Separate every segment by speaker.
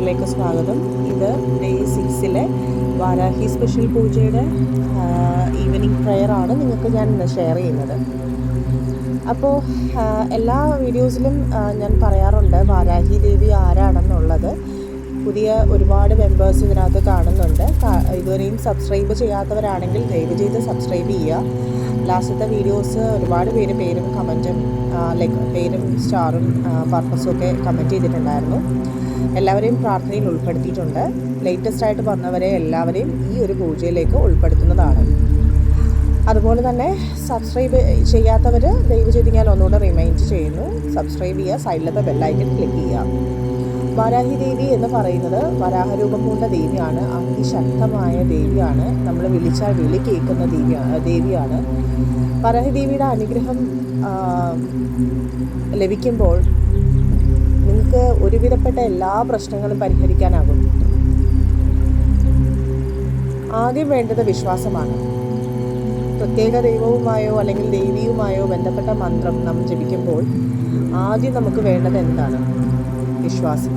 Speaker 1: ചാനലിലേക്ക് സ്വാഗതം. ഇത് ഡേ 6 വാരാഹി സ്പെഷ്യൽ പൂജയുടെ ഈവനിങ് പ്രെയറാണ് നിങ്ങൾക്ക് ഞാൻ ഇന്ന് ഷെയർ ചെയ്യുന്നത്. അപ്പോൾ എല്ലാ വീഡിയോസിലും ഞാൻ പറയാറുണ്ട് വാരാഹി ദേവി ആരാണെന്നുള്ളത്. പുതിയ ഒരുപാട് മെമ്പേഴ്സ് ഇതിനകത്ത് കാണുന്നുണ്ട്. ഇതുവരെയും സബ്സ്ക്രൈബ് ചെയ്യാത്തവരാണെങ്കിൽ ദയവ് ചെയ്ത് സബ്സ്ക്രൈബ് ചെയ്യുക. ലാസ്റ്റത്തെ വീഡിയോസ് ഒരുപാട് പേരും കമൻറ്റും പേരും സ്റ്റാറും പർപ്പസും ഒക്കെ കമൻറ്റ് ചെയ്തിട്ടുണ്ടായിരുന്നു. എല്ലാവരെയും പ്രാർത്ഥനയിൽ ഉൾപ്പെടുത്തിയിട്ടുണ്ട്. ലേറ്റസ്റ്റ് ആയിട്ട് വന്നവരെ എല്ലാവരെയും ഈ ഒരു പൂജയിലേക്ക് ഉൾപ്പെടുത്തുന്നതാണ്. അതുപോലെ തന്നെ സബ്സ്ക്രൈബ് ചെയ്യാത്തവർ ദയവ് ചെയ്ത് ഞാൻ ഒന്നുകൂടെ റിമൈൻഡ് ചെയ്യുന്നു, സബ്സ്ക്രൈബ് ചെയ്യുക, സൈഡിലത്തെ ബെല്ലൈക്കൺ ക്ലിക്ക് ചെയ്യുക. വാരാഹി ദേവി എന്ന് പറയുന്നത് വരാഹരൂപം പൂണ്ട ദേവിയാണ്. അതിശക്തമായ ദേവിയാണ്. നമ്മൾ വിളിച്ചാൽ വിളി കേൾക്കുന്ന ദേവിയാണ്. വാരാഹി ദേവിയുടെ അനുഗ്രഹം ലഭിക്കുമ്പോൾ നിങ്ങൾക്ക് ഒരുവിധപ്പെട്ട എല്ലാ പ്രശ്നങ്ങളും പരിഹരിക്കാനാകും. ആദ്യം വേണ്ടത് വിശ്വാസമാണ്. പ്രത്യേക ദൈവവുമായോ അല്ലെങ്കിൽ ദേവിയുമായോ ബന്ധപ്പെട്ട മന്ത്രം നാം ജപിക്കുമ്പോൾ ആദ്യം നമുക്ക് വേണ്ടത് എന്താണ്? വിശ്വാസം.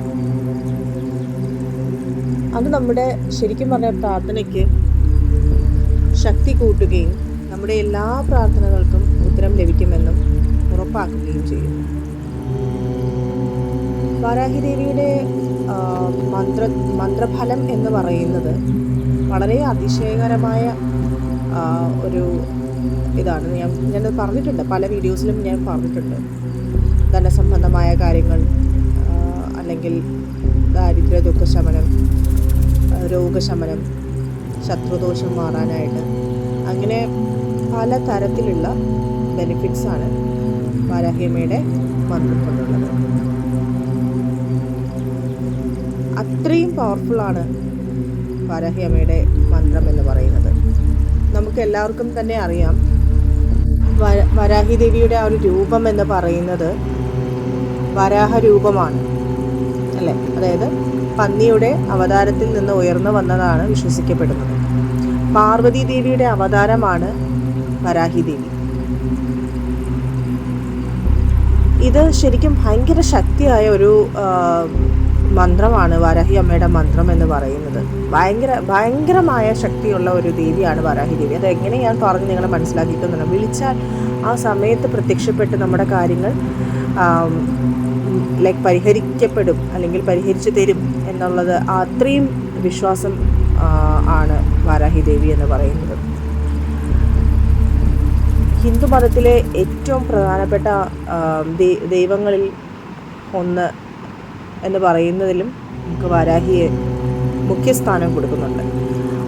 Speaker 1: അത് നമ്മുടെ ശരിക്കും പറഞ്ഞ പ്രാർത്ഥനയ്ക്ക് ശക്തി കൂട്ടുകയും നമ്മുടെ എല്ലാ പ്രാർത്ഥനകൾക്കും ഉത്തരം ലഭിക്കുമെന്നും ഉറപ്പാക്കുകയും ചെയ്യും. വാരാഹി ദേവിയുടെ മന്ത്രഫലം എന്ന് പറയുന്നത് വളരെ അതിശയകരമായ ഒരു ഇതാണ്. ഞാൻ പറഞ്ഞിട്ടുണ്ട്, പല വീഡിയോസിലും ഞാൻ പറഞ്ഞിട്ടുണ്ട്. ധനസംബന്ധമായ കാര്യങ്ങൾ, അല്ലെങ്കിൽ ദാരിദ്ര്യ ദുഃഖശമനം, രോഗശമനം, ശത്രുദോഷം മാറാനായിട്ട്, അങ്ങനെ പല തരത്തിലുള്ള ബെനിഫിറ്റ്സാണ് വാരാഹിയമ്മയുടെ മന്ത്രം കൊണ്ടുള്ളത്. അത്രയും പവർഫുള്ളാണ് വാരാഹിയമ്മയുടെ മന്ത്രം എന്ന് പറയുന്നത്. നമുക്ക് എല്ലാവർക്കും തന്നെ അറിയാം, വാരാഹി ദേവിയുടെ ആ ഒരു രൂപം എന്ന് പറയുന്നത് വരാഹ രൂപമാണ് അല്ലേ? അതായത് പന്നിയുടെ അവതാരത്തിൽ നിന്ന് ഉയർന്നു വന്നതാണ് വിശ്വസിക്കപ്പെടുന്നത്. പാർവതി ദേവിയുടെ അവതാരമാണ് വരാഹി ദേവി. ഇത് ശരിക്കും ഭയങ്കര ശക്തിയായ ഒരു മന്ത്രമാണ് വാരാഹി അമ്മയുടെ മന്ത്രം എന്ന് പറയുന്നത്. ഭയങ്കരമായ ശക്തിയുള്ള ഒരു ദേവിയാണ് വാരാഹി ദേവി. അതെങ്ങനെ ഞാൻ പറഞ്ഞ് നിങ്ങളെ മനസ്സിലാക്കിയിട്ടുണ്ടല്ലോ. വിളിച്ചാൽ ആ സമയത്ത് പ്രത്യക്ഷപ്പെട്ട് നമ്മുടെ കാര്യങ്ങൾ പരിഹരിക്കപ്പെടും, അല്ലെങ്കിൽ പരിഹരിച്ചു തരും എന്നുള്ളത് അത്രയും വിശ്വാസം ആണ് വാരാഹി ദേവി എന്ന് പറയുന്നത്. ഹിന്ദു മതത്തിലെ ഏറ്റവും പ്രധാനപ്പെട്ട ദൈവങ്ങളിൽ ഒന്ന് എന്ന് പറയുന്നതിലും നമുക്ക് വാരാഹിയെ മുഖ്യസ്ഥാനം കൊടുക്കുന്നുണ്ട്.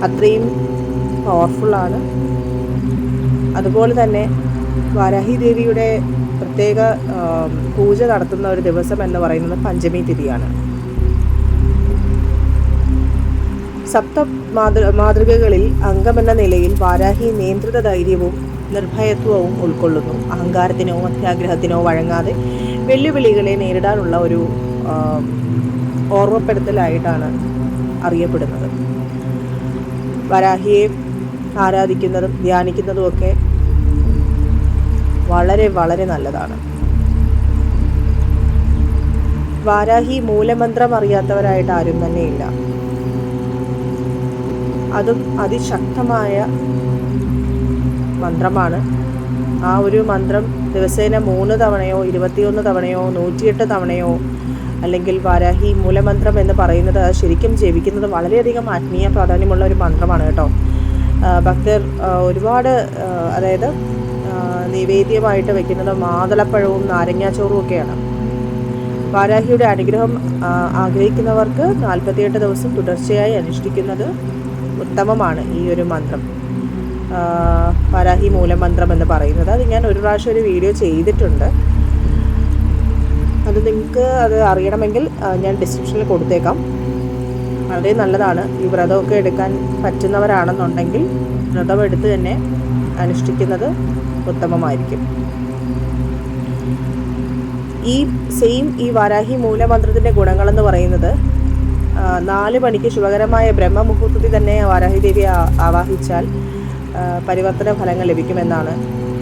Speaker 1: അത്രയും പവർഫുള്ളാണ്. അതുപോലെ തന്നെ വാരാഹി ദേവിയുടെ പ്രത്യേക പൂജ നടത്തുന്ന ഒരു ദിവസം എന്ന് പറയുന്നത് പഞ്ചമി തിഥിയാണ്. സപ്ത മാതൃകകളിൽ അംഗമെന്ന നിലയിൽ വാരാഹി നിയന്ത്രിത ധൈര്യവും നിർഭയത്വവും ഉൾക്കൊള്ളുന്നു. അഹങ്കാരത്തിനോ അത്യാഗ്രഹത്തിനോ വഴങ്ങാതെ വെല്ലുവിളികളെ നേരിടാനുള്ള ഒരു ഓർമ്മപ്പെടുത്തലായിട്ടാണ് അറിയപ്പെടുന്നത്. വരാഹിയെ ആരാധിക്കുന്നതും ധ്യാനിക്കുന്നതും ഒക്കെ വളരെ വളരെ നല്ലതാണ്. വാരാഹി മൂലമന്ത്രം അറിയാത്തവരായിട്ട് ആരും തന്നെയില്ല. അതും അതിശക്തമായ മന്ത്രമാണ്. ആ ഒരു മന്ത്രം ദിവസേന 3 തവണയോ 21 തവണയോ 108 തവണയോ, അല്ലെങ്കിൽ വാരാഹി മൂലമന്ത്രം എന്ന് പറയുന്നത് ശരിക്കും ജപിക്കുന്നത് വളരെയധികം ആത്മീയ പ്രാധാന്യമുള്ള ഒരു മന്ത്രമാണ് കേട്ടോ. ഭക്തർ ഒരുപാട് അതായത് നിവേദ്യമായിട്ട് വെക്കുന്നത് മാതളപ്പഴവും നാരങ്ങാച്ചോറും ഒക്കെയാണ്. വാരാഹിയുടെ അനുഗ്രഹം ആഗ്രഹിക്കുന്നവർക്ക് 48 ദിവസം തുടർച്ചയായി അനുഷ്ഠിക്കുന്നത് ഉത്തമമാണ് ഈ ഒരു മന്ത്രം, വാരാഹി മൂലമന്ത്രം എന്ന് പറയുന്നത്. അത് ഞാൻ ഒരു പ്രാവശ്യം ഒരു വീഡിയോ ചെയ്തിട്ടുണ്ട്. അത് നിങ്ങൾക്ക് അത് അറിയണമെങ്കിൽ ഞാൻ ഡിസ്ക്രിപ്ഷനിൽ കൊടുത്തേക്കാം. വളരെ നല്ലതാണ്. ഈ വ്രതമൊക്കെ എടുക്കാൻ പറ്റുന്നവരാണെന്നുണ്ടെങ്കിൽ വ്രതം എടുത്ത് തന്നെ അനുഷ്ഠിക്കുന്നത് ഉത്തമമായിരിക്കും. ഈ വാരാഹി മൂലമന്ത്രത്തിൻ്റെ ഗുണങ്ങളെന്ന് പറയുന്നത് 4 മണിക്ക് ശുഭകരമായ ബ്രഹ്മമുഹൂർത്തത്തിൽ തന്നെ വാരാഹി ദേവിയെ ആവാഹിച്ചാൽ പരിവർത്തന ഫലങ്ങൾ ലഭിക്കുമെന്നാണ്